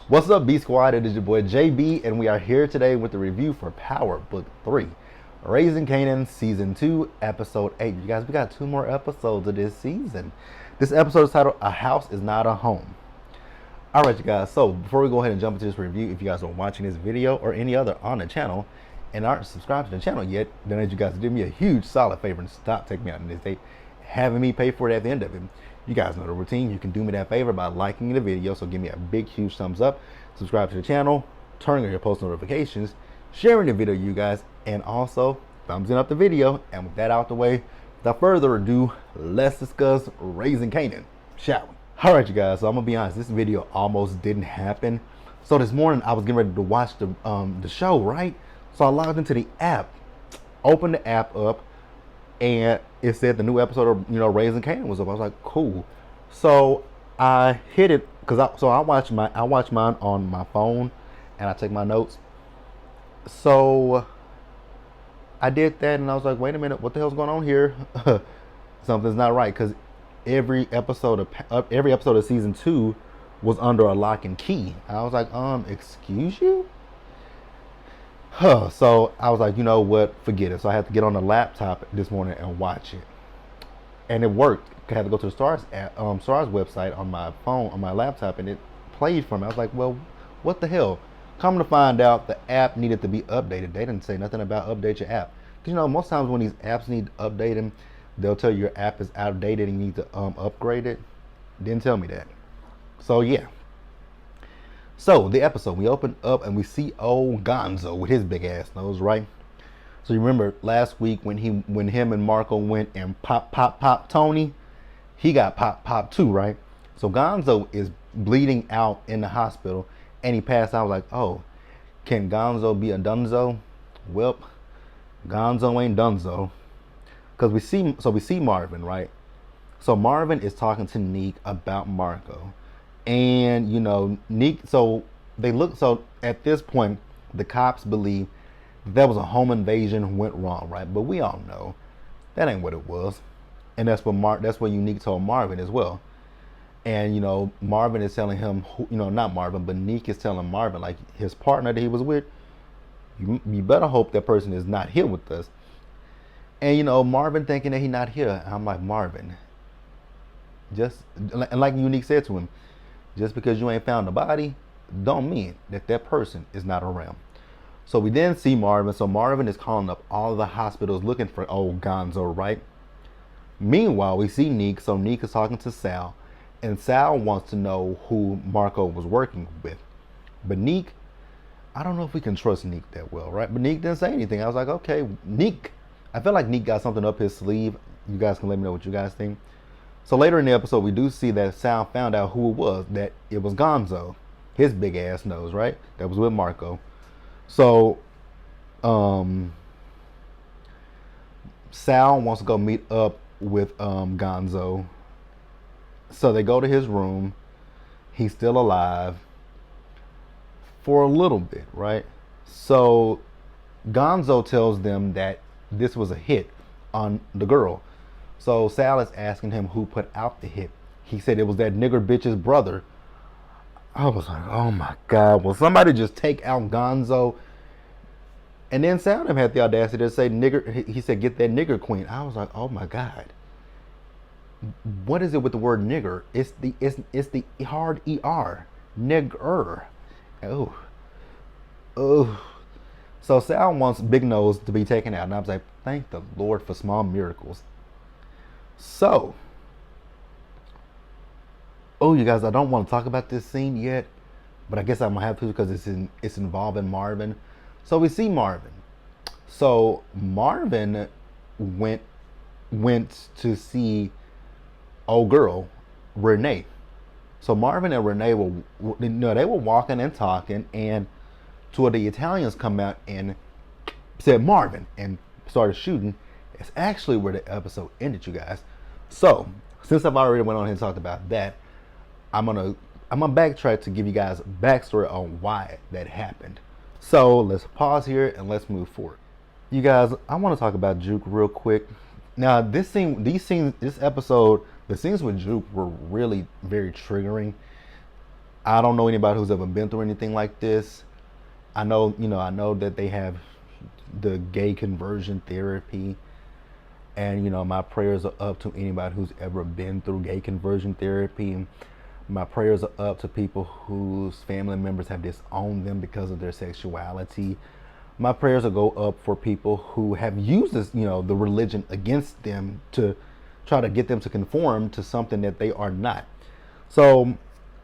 What's up, B Squad? It is your boy JB, and we are here today with the review for Power Book 3, Raising Kanan Season 2, Episode 8. You guys, we got 2 more episodes of this season. This episode is titled, A House is Not a Home. Alright, you guys, so before we go ahead and jump into this review, if you guys are watching this video or any other on the channel and aren't subscribed to the channel yet, then as you guys do me a huge solid favor and stop taking me out in this day, having me pay for it at the end of it. You guys know the routine. You can do me that favor by liking the video, so give me a big, huge thumbs up, subscribe to the channel, turning on your post notifications, sharing the video, you guys, and also thumbsing up the video. And with that out the way, without further ado, let's discuss Raising Kanan, shall we? All right, you guys, so I'm gonna be honest, this video almost didn't happen. So this morning I was getting ready to watch the show, right? So I logged into the app, opened the app up, and it said the new episode of Raising Kanan was up. I was like, cool. So I hit it because I watch mine on my phone, and I take my notes. So I did that, and I was like, wait a minute, what the hell's going on here? Something's not right, because every episode of season 2 was under a lock and key. I was like, excuse you? So I was like, you know what, forget it. So I had to get on the laptop this morning and watch it, and it worked. I had to go to the Stars website on my phone, on my laptop, and it played for me. I was like, well, what the hell? Come to find out, the app needed to be updated. They didn't say nothing about update your app. Because most times when these apps need updating, they'll tell you your app is outdated and you need to upgrade it. Didn't tell me that. So yeah. So the episode, we open up and we see old Gonzo with his big ass nose, right? So you remember last week when him and Marco went and pop Tony, he got pop too, right? So Gonzo is bleeding out in the hospital and he passed out. I was like, oh, can Gonzo be a dunzo? Well, Gonzo ain't dunzo. Because we see Marvin, right? So Marvin is talking to Neek about Marco. And Neek, so at this point, the cops believe there was a home invasion went wrong, right? But we all know that ain't what it was. And that's what Unique told Marvin as well. And Marvin is telling him, not Marvin, but Neek is telling Marvin, like, his partner that he was with, you better hope that person is not here with us. And Marvin thinking that he's not here. I'm like, Marvin, and like Unique said to him, just because you ain't found the body don't mean that person is not around. So we then see Marvin. So Marvin is calling up all the hospitals looking for old Gonzo, right? Meanwhile, we see Neek. So Neek is talking to Sal, and Sal wants to know who Marco was working with. But Neek, I don't know if we can trust Neek that well, right? But Neek didn't say anything. I was like, okay, Neek. I feel like Neek got something up his sleeve. You guys can let me know what you guys think. So later in the episode, we do see that Sal found out who it was, that it was Gonzo, his big ass nose, right? That was with Marco. So Sal wants to go meet up with Gonzo. So they go to his room. He's still alive for a little bit, right? So Gonzo tells them that this was a hit on the girl. So Sal is asking him who put out the hit. He said it was that nigger bitch's brother. I was like, oh my God, will somebody just take out Gonzo? And then Sal had the audacity to say nigger. He said, get that nigger queen. I was like, oh my God. What is it with the word nigger? It's the hard ER. Nigger. Oh. So Sal wants Big Nose to be taken out. And I was like, thank the Lord for small miracles. So, you guys, I don't want to talk about this scene yet, but I guess I'm gonna have to because it's involving Marvin. So we see Marvin. So Marvin went to see old girl Renee. So Marvin and Renee they were walking and talking, and two of the Italians come out and said Marvin and started shooting. It's actually where the episode ended, you guys. So, since I've already went on here and talked about that, I'm gonna backtrack to give you guys backstory on why that happened. So let's pause here and let's move forward. You guys, I want to talk about Juke real quick. Now, this episode, the scenes with Juke were really very triggering. I don't know anybody who's ever been through anything like this. I know that they have the gay conversion therapy. And, my prayers are up to anybody who's ever been through gay conversion therapy. My prayers are up to people whose family members have disowned them because of their sexuality. My prayers will go up for people who have used this, the religion against them to try to get them to conform to something that they are not. So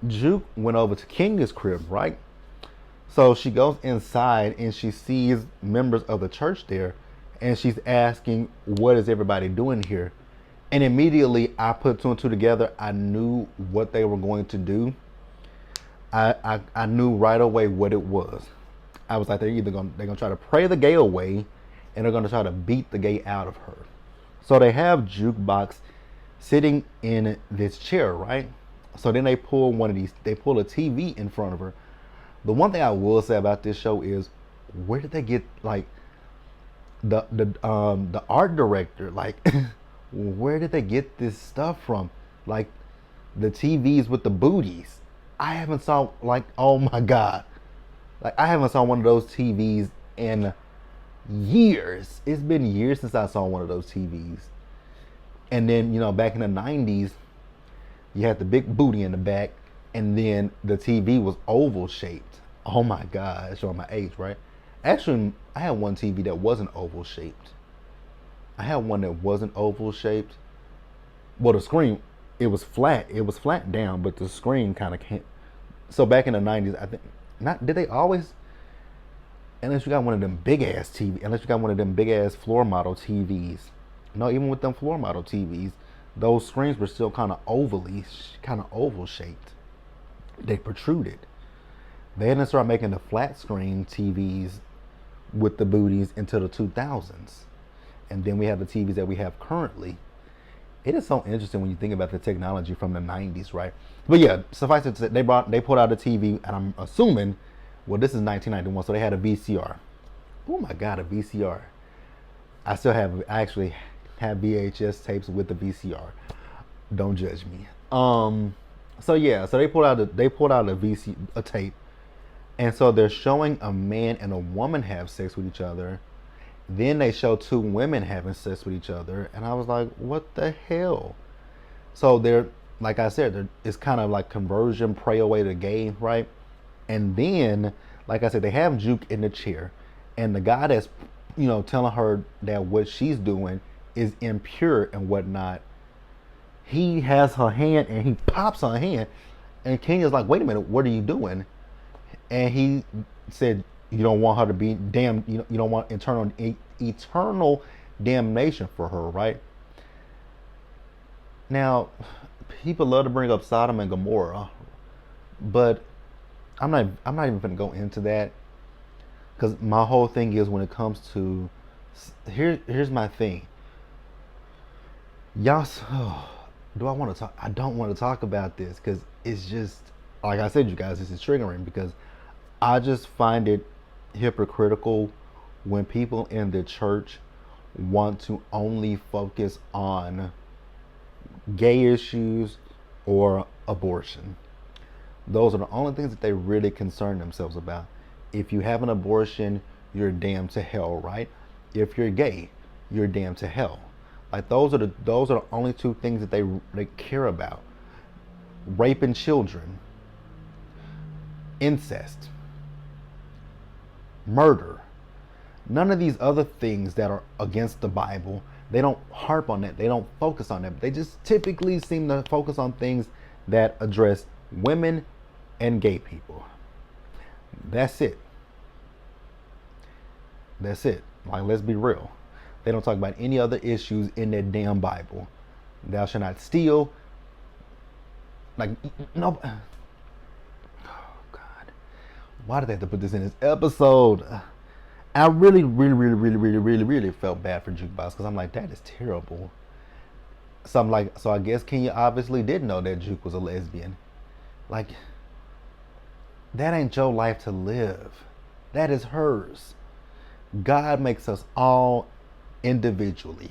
Juke went over to Kenya's crib, right? So she goes inside and she sees members of the church there, and she's asking, "What is everybody doing here?" And immediately I put two and two together. I knew what they were going to do. I knew right away what it was. I was like, they're gonna try to pray the gay away, and they're gonna try to beat the gay out of her. So they have Jukebox sitting in this chair, right? So then they pull they pull a TV in front of her. The one thing I will say about this show is, where did they get like the art director? Like, where did they get this stuff from? Like the TVs with the booties. I haven't saw like, oh my god, like I haven't saw one of those TVs in years. It's been years since I saw one of those TVs. And then back in the '90s, you had the big booty in the back, and then the TV was oval shaped. Oh my god, it's showing my age, right? Actually, I had one TV that wasn't oval shaped. I had one that wasn't oval shaped. Well, the screen, it was flat. It was flat down, but the screen kind of can't. So back in the '90s, I think, not did they always? Unless you got one of them big ass TV, unless you got one of them big ass floor model TVs. No, even with them floor model TVs, those screens were still kind of oval shaped. They protruded. They didn't start making the flat screen TVs with the booties until the 2000s. And then we have the TVs that we have currently. It is so interesting when you think about the technology from the '90s, right? But yeah, suffice it to say, they pulled out a TV, and I'm assuming, well, this is 1991, so they had a VCR. Oh my God, a VCR. I actually have VHS tapes with the VCR. Don't judge me. So yeah, so they pulled out a tape, and so they're showing a man and a woman have sex with each other. Then they show two women having sex with each other, and I was like, what the hell? So they're, like I said, it's kind of like conversion, pray away the gay, right? And then, like I said, they have Juke in the chair, and the guy that's, telling her that what she's doing is impure and whatnot. He has her hand and he pops her hand, and Kenya's like, wait a minute, what are you doing? And he said, you don't want her to be damned. You don't want eternal damnation for her, right? Now, people love to bring up Sodom and Gomorrah, but I'm not even gonna go into that, because my whole thing is, when it comes to here's my thing. Y'all, do I want to talk? I don't want to talk about this because it's just, like I said, you guys, this is triggering, because I just find it hypocritical when people in the church want to only focus on gay issues or abortion. Those are the only things that they really concern themselves about. If you have an abortion, you're damned to hell, right? If you're gay, you're damned to hell. Like those are the only two things that they care about. Raping children, incest, murder. None of these other things that are against the Bible, they don't harp on that. They don't focus on that. They just typically seem to focus on things that address women and gay people. That's it. That's it. Like, let's be real. They don't talk about any other issues in that damn Bible. Thou shalt not steal. Like, no. Oh, God. Why did they have to put this in this episode? I really felt bad for Jukebox, because I'm like, that is terrible. So I'm like, so I guess Kenya obviously did know that Juke was a lesbian. Like, that ain't your life to live. That is hers. God makes us all individually.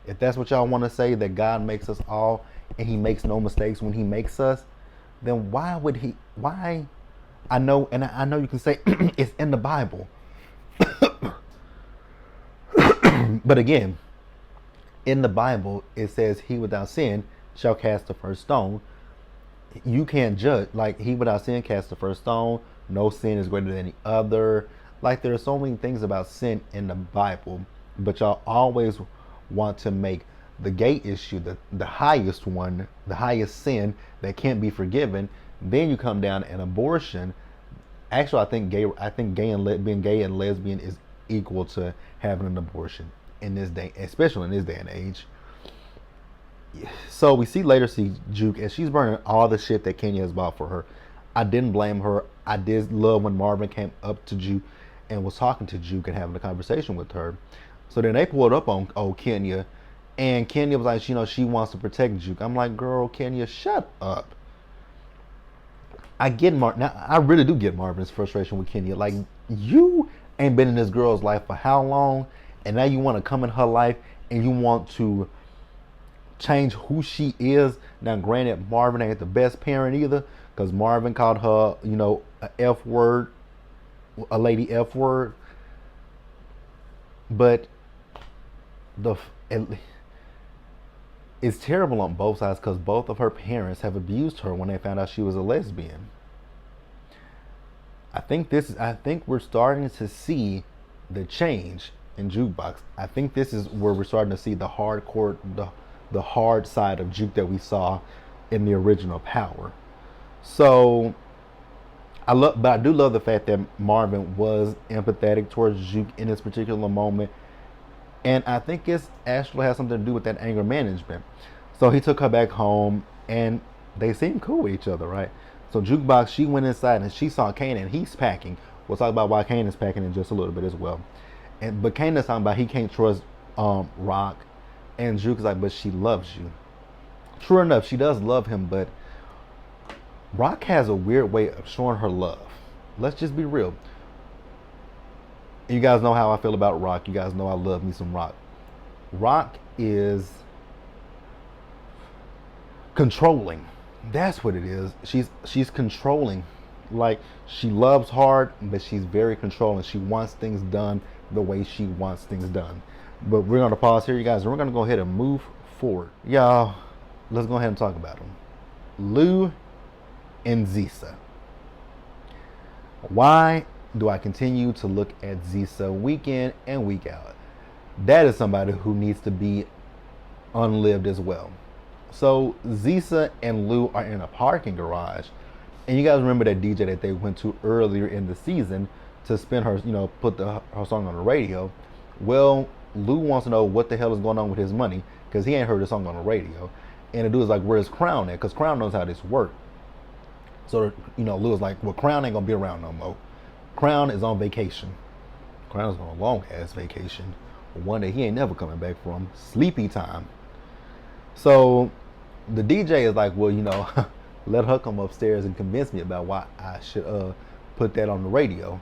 If that's what y'all want to say, that God makes us all and he makes no mistakes when he makes us, then why would he, why? I know, and I know you can say it's in the Bible, but again, in the Bible it says, "He without sin shall cast the first stone." You can't judge. Like, he without sin cast the first stone. No sin is greater than any other. Like, there are so many things about sin in the Bible, but y'all always want to make the gay issue the highest one, the highest sin that can't be forgiven. Then you come down and abortion. Actually, I think being gay and lesbian is equal to having an abortion in this day, especially in this day and age. So we see Juke, and she's burning all the shit that Kenya has bought for her. I didn't blame her. I did love when Marvin came up to Juke and was talking to Juke and having a conversation with her. So then they pulled up on old Kenya, and Kenya was like, she wants to protect Juke. I'm like, girl, Kenya, shut up. I get now. I really do get Marvin's frustration with Kenya. Like, you ain't been in this girl's life for how long, and now you want to come in her life and you want to change who she is. Now, granted, Marvin ain't the best parent either, because Marvin called her, a F word, a lady F word. But it's terrible on both sides, because both of her parents have abused her when they found out she was a lesbian. I think we're starting to see the change in Jukebox. I think this is where we're starting to see the hardcore, the hard side of Juke that we saw in the original Power. So but I do love the fact that Marvin was empathetic towards Juke in this particular moment, and I think it's actually has something to do with that anger management. So he took her back home, and they seem cool with each other, right? So Jukebox, she went inside and she saw Kanan. He's packing. We'll talk about why Kanan's packing in just a little bit as well. But Kanan's talking about he can't trust Rock, and Juke is like, but she loves you. True enough, she does love him, but Rock has a weird way of showing her love. Let's just be real. You guys know how I feel about Rock. You guys know I love me some Rock. Rock is controlling. That's what it is. She's controlling. Like, she loves hard, but she's very controlling. She wants things done the way she wants things done. But we're going to pause here, you guys, and we're going to go ahead and move forward. Y'all, let's go ahead and talk about them. Lou and Zisa. Why do I continue to look at Zisa week in and week out? That is somebody who needs to be unlived as well. So Zisa and Lou are in a parking garage, and you guys remember that DJ that they went to earlier in the season to spin her, put her song on the radio. Well, Lou wants to know what the hell is going on with his money, because he ain't heard the song on the radio. And the dude is like, where's Crown at? Because Crown knows how this works. So, Lou is like, well, Crown ain't going to be around no more. Crown is on vacation. Crown is on a long-ass vacation. One that he ain't never coming back from. Sleepy time. So the DJ is like, well, let her come upstairs and convince me about why I should put that on the radio.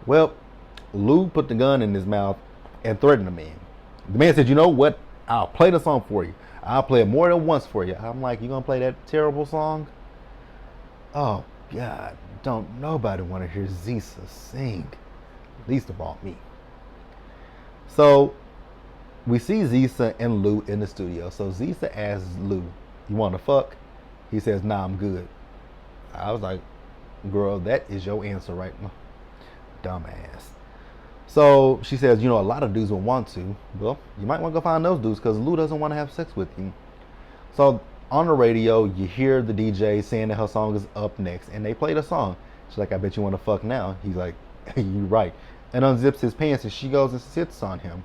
Well, Lou put the gun in his mouth and threatened the man. The man said, you know what? I'll play the song for you. I'll play it more than once for you. I'm like, you gonna play that terrible song? Oh, God, don't nobody want to hear Zisa sing. Least of all me. So we see Zisa and Lou in the studio. So Zisa asks Lou, you want to fuck? He says, nah, I'm good. I was like, girl, that is your answer right now. Dumbass. So she says, a lot of dudes will want to. Well, you might want to go find those dudes, because Lou doesn't want to have sex with you. So on the radio, you hear the DJ saying that her song is up next, and they play the song. She's like, I bet you want to fuck now. He's like, you right. And unzips his pants, and she goes and sits on him.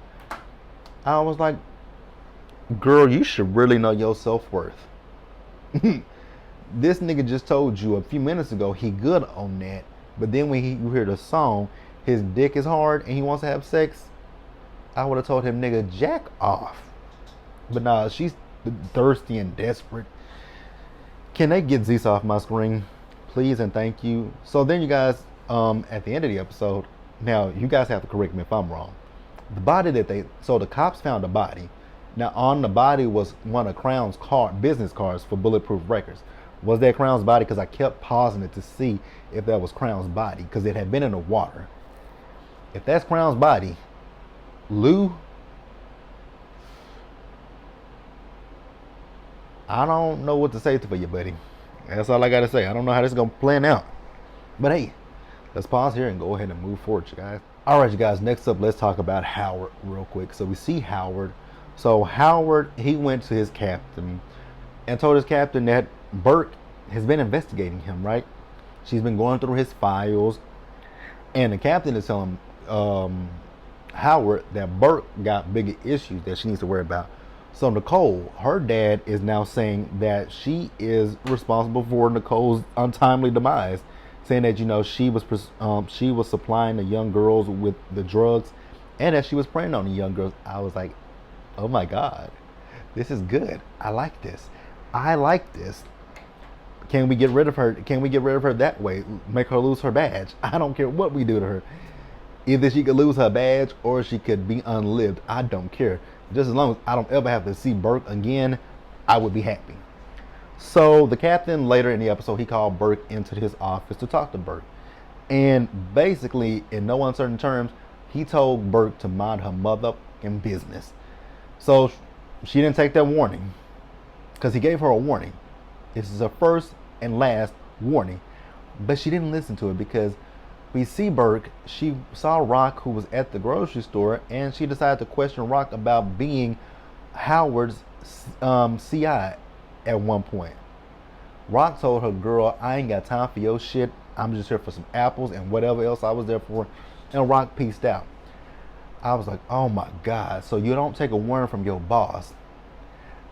I was like, girl, you should really know your self-worth. This nigga just told you a few minutes ago he good on that, but then when you hear the song, his dick is hard and he wants to have sex. I would have told him, nigga, jack off. But nah, she's thirsty and desperate. Can they get Zisa off my screen, please and thank you? So then you guys, at the end of the episode, now you guys have to correct me if I'm wrong. The body so the cops found a body. Now on the body was one of Crown's business cards for Bulletproof Records. Was that Crown's body? Because I kept pausing it to see if that was Crown's body, because it had been in the water. If that's Crown's body, Lou, I don't know what to say for you, buddy. That's all I got to say. I don't know how this is going to plan out. But hey, let's pause here and go ahead and move forward, you guys. All right, you guys, next up, let's talk about Howard real quick. So we see Howard. So Howard, he went to his captain and told his captain that Burke has been investigating him, right? She's been going through his files. And the captain is telling Howard that Burke got bigger issues that she needs to worry about. So Nicole, her dad, is now saying that she is responsible for Nicole's untimely demise, saying that she was supplying the young girls with the drugs, and that she was preying on the young girls. I was like, oh my God, this is good. I like this. Can we get rid of her? Can we get rid of her that way? Make her lose her badge? I don't care what we do to her. Either she could lose her badge or she could be unlived. I don't care. Just as long as I don't ever have to see Burke again, I would be happy. So the captain, later in the episode, he called Burke into his office to talk to Burke. And basically, in no uncertain terms, he told Burke to mind her mother and business. So she didn't take that warning, because he gave her a warning. This is her first and last warning. But she didn't listen to it, because we see Burke, she saw Rock, who was at the grocery store, and she decided to question Rock about being Howard's CI at one point. Rock told her, girl, I ain't got time for your shit. I'm just here for some apples and whatever else I was there for. And Rock peaced out. I was like, oh my God. So you don't take a warning from your boss.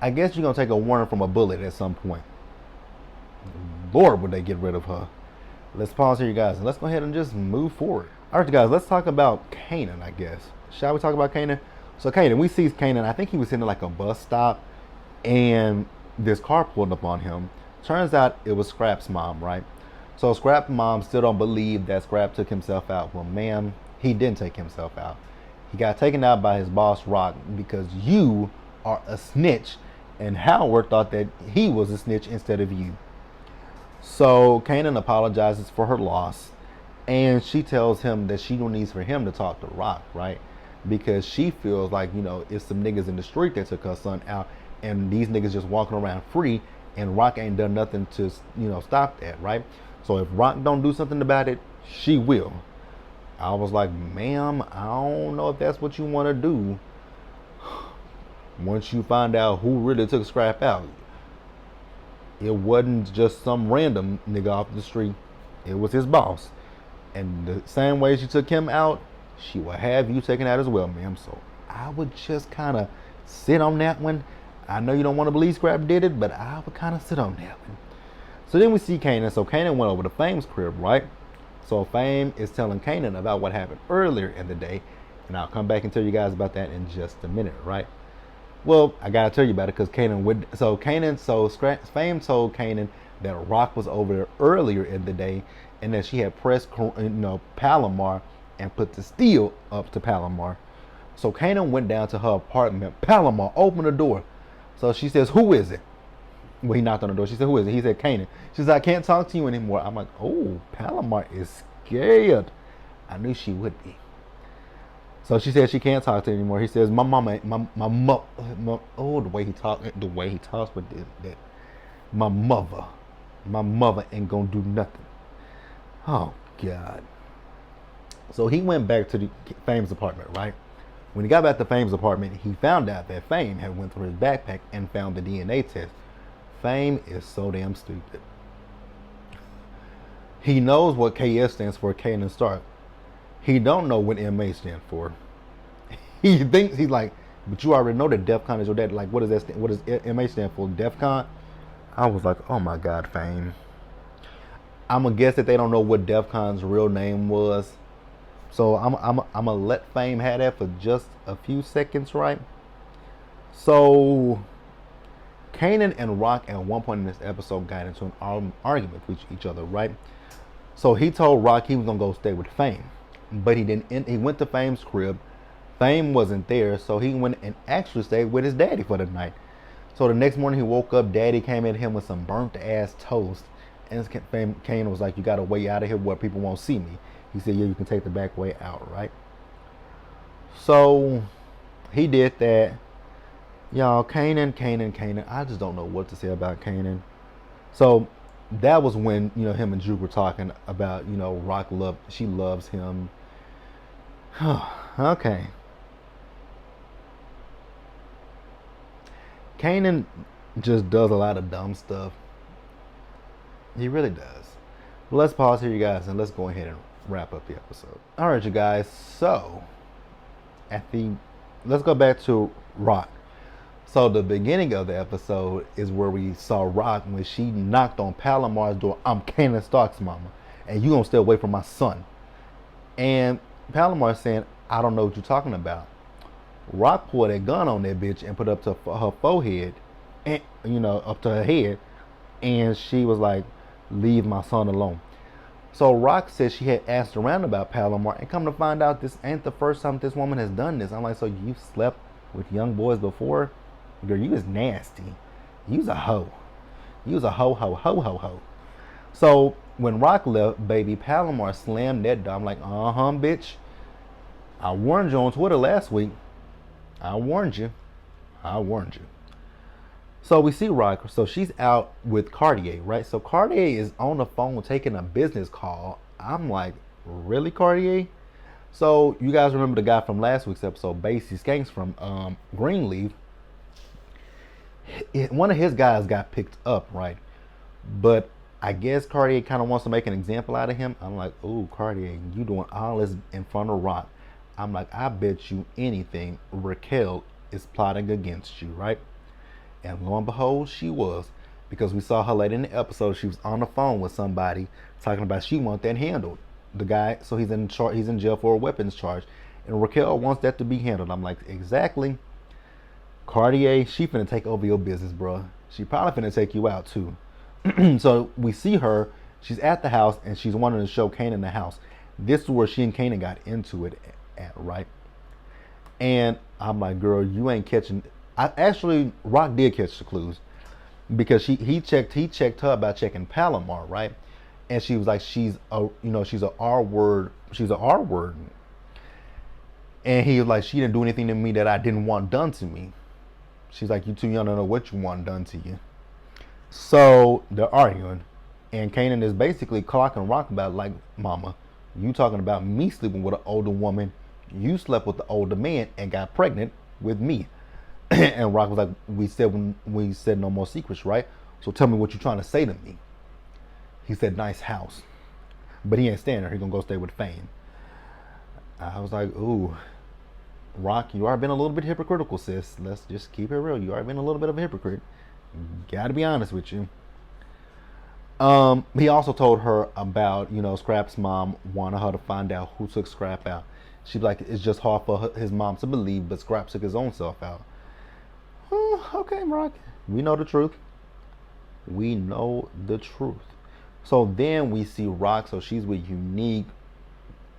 I guess you're going to take a warning from a bullet at some point. Lord, would they get rid of her. Let's pause here, you guys, and let's go ahead and just move forward. All right, you guys, let's talk about Kanan, I guess. Shall we talk about Kanan? So Kanan, we see Kanan, I think he was sitting at like a bus stop, and this car pulled up on him. Turns out it was Scrap's mom, right? So Scrap's mom still don't believe that Scrap took himself out. Well, ma'am, he didn't take himself out. He got taken out by his boss, Rock, because you are a snitch, and Howard thought that he was a snitch instead of you. So Kanan apologizes for her loss, and she tells him that she needs for him to talk to Rock, right? Because she feels like, it's some niggas in the street that took her son out, and these niggas just walking around free, and Rock ain't done nothing to, stop that, right? So if Rock don't do something about it, she will. I was like, ma'am, I don't know if that's what you want to do. Once you find out who really took Scrap out, it wasn't just some random nigga off the street. It was his boss. And the same way she took him out, she will have you taken out as well, ma'am. So I would just kind of sit on that one. I know you don't want to believe Scrap did it, but I would kind of sit on that one. So then we see Kanan. So Kanan went over to Fame's crib, right? So Fame is telling Kanan about what happened earlier in the day. And I'll come back and tell you guys about that in just a minute, right? Well, I gotta tell you about it because Fame told Kanan that Rock was over there earlier in the day, and that she had pressed, Palomar and put the steel up to Palomar. So Kanan went down to her apartment. Palomar, open the door. So she says, "Who is it?" Well, he knocked on the door. She said, "Who is it?" He said, "Kanan." She said, "I can't talk to you anymore." I'm like, oh, Palomar is scared. I knew she would be. So she said she can't talk to him anymore. He says, "My mama, oh, the way he talks with that, my mother ain't gonna do nothing." Oh God. So he went back to the Fame's apartment, right? When he got back to Fame's apartment, he found out that Fame had went through his backpack and found the DNA test. Fame is so damn stupid. He knows what KS stands for, Kanan Stark. He don't know what MA stand for. He thinks he's like, but you already know that DEFCON is your dad. Like, what does that what does MA stand for? DEFCON? I was like, oh my God, Fame. I'm gonna guess that they don't know what DEFCON's real name was. So I'm gonna let Fame have that for just a few seconds, right? So Kanan and Rock at one point in this episode got into an argument with each other, right? So he told Rock he was gonna go stay with Fame, but he didn't. He went to Fame's crib. Fame wasn't there, so he went and actually stayed with his daddy for the night. So the next morning he woke up, daddy came at him with some burnt ass toast. And Kanan was like, you got a way out of here where people won't see me. He said, yeah, you can take the back way out, right? So he did that. Y'all, Kanan. I just don't know what to say about Kanan. So that was when, him and Drew were talking about, she loves him. Okay. Kanan just does a lot of dumb stuff. He really does. But let's pause here, you guys, and let's go ahead and wrap up the episode. All right, you guys. So let's go back to Rock. So the beginning of the episode is where we saw Rock when she knocked on Palomar's door. I'm Kanan Stark's mama, and you gonna stay away from my son. And Palomar saying, I don't know what you're talking about. Rock pulled a gun on that bitch and put it up to her forehead, and up to her head, and she was like, leave my son alone. So Rock said she had asked around about Palomar, and come to find out this ain't the first time this woman has done this. I'm like, so you slept with young boys before? Girl, you was nasty. You was a hoe. You was a ho. So when Rock left, baby, Palomar slammed that door. I'm like, bitch. I warned you on Twitter last week. I warned you. So we see Rock. So she's out with Cartier, right? So Cartier is on the phone taking a business call. I'm like, really, Cartier? So you guys remember the guy from last week's episode, Basie Skanks from Greenleaf. One of his guys got picked up, right? But I guess Cartier kind of wants to make an example out of him. I'm like, ooh, Cartier, you doing all this in front of Rock. I'm like, I bet you anything Raquel is plotting against you, right? And lo and behold, she was. Because we saw her later in the episode, she was on the phone with somebody talking about she wants that handled. The guy, so he's in jail for a weapons charge. And Raquel wants that to be handled. I'm like, exactly. Cartier, she finna take over your business, bro. She probably finna take you out too. So we see her, she's at the house and she's wanting to show Kanan the house. This is where she and Kanan got into it at, right? And I'm like, girl, you ain't catching. Actually, Rock did catch the clues because he checked her about checking Palomar, right? And she was like, she's a R word. She's a R word. And he was like, she didn't do anything to me that I didn't want done to me. She's like, you too young to know what you want done to you. So they're arguing, and Kanan is basically clocking Rock about, like, mama, you talking about me sleeping with an older woman. You slept with the older man and got pregnant with me. And Rock was like, we said no more secrets, right? So tell me what you're trying to say to me. He said, nice house. But he ain't staying there. He's going to go stay with Fame. I was like, ooh, Rock, you are being a little bit hypocritical, sis. Let's just keep it real. You are being a little bit of a hypocrite. Gotta be honest with you. He also told her about, Scrap's mom wanted her to find out who took Scrap out. She'd be like, it's just hard for his mom to believe, but Scrap took his own self out. Okay, Rock. We know the truth. So then we see Rock. So she's with Unique,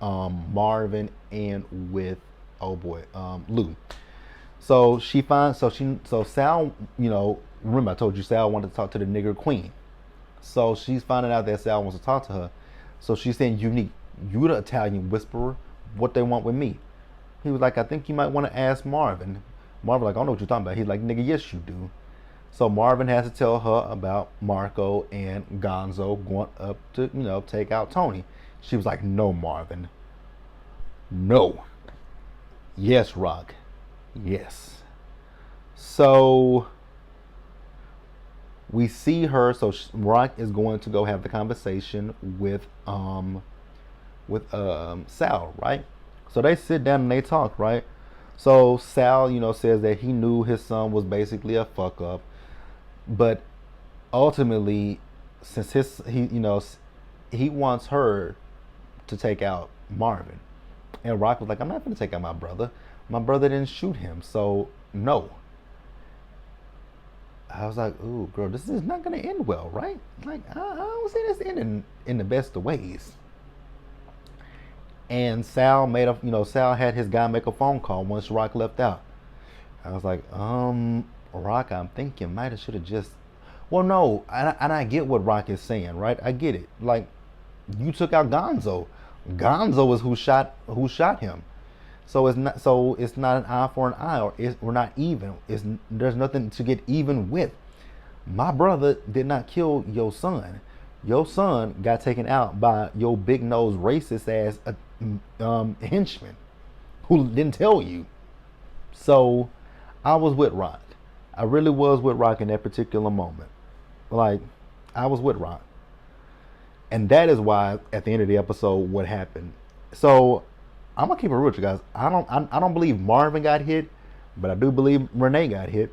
Marvin, and with Lou. So Sal, remember I told you Sal wanted to talk to the nigger queen. So she's finding out that Sal wants to talk to her. So she's saying, Unique, you the Italian whisperer, what they want with me? He was like, I think you might want to ask Marvin. Marvin like, I don't know what you're talking about. He's like, nigga, yes you do. So Marvin has to tell her about Marco and Gonzo going up to, take out Tony. She was like, no, Marvin. No. Yes, Rock. Yes. So we see her. So Rock is going to go have the conversation with Sal, right? So they sit down and they talk, right? So Sal, says that he knew his son was basically a fuck up, but ultimately, since he wants her to take out Marvin, and Rock was like, I'm not going to take out my brother. My brother didn't shoot him, so no. I was like, ooh, girl, this is not going to end well, right? Like, I don't see this ending in the best of ways. And Sal Sal had his guy make a phone call once Rock left out. I was like, Rock, I'm thinking, might have should have just. Well, no, and I get what Rock is saying, right? I get it. Like, you took out Gonzo. Gonzo is who shot him. So it's not an eye for an eye, or we're not even. There's nothing to get even with. My brother did not kill your son. Your son got taken out by your big nose racist ass henchman who didn't tell you. So I was with Rock. I really was with Rock in that particular moment. Like, I was with Rock. And that is why at the end of the episode what happened. So I'm gonna keep it real with you guys. I don't believe Marvin got hit, but I do believe Renee got hit.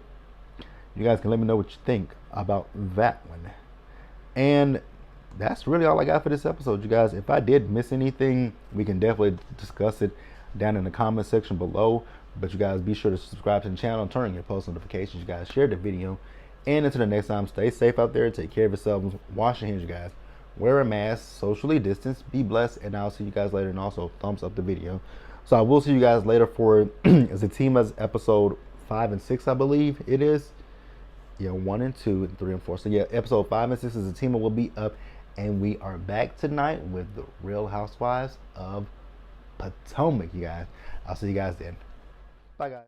You guys can let me know what you think about that one. And that's really all I got for this episode, you guys. If I did miss anything, we can definitely discuss it down in the comment section below. But you guys be sure to subscribe to the channel and turn on your post notifications. You guys share the video. And until the next time, stay safe out there. Take care of yourselves. Wash your hands, you guys. Wear a mask. Socially distance. Be blessed. And I'll see you guys later. And also, thumbs up the video. So I will see you guys later for Zatima's episode 5 and 6, I believe it is. Yeah, 1 and 2 and 3 and 4. So yeah, episode 5 and 6 is Zatima will be up. And we are back tonight with the Real Housewives of Potomac, you guys. I'll see you guys then. Bye, guys.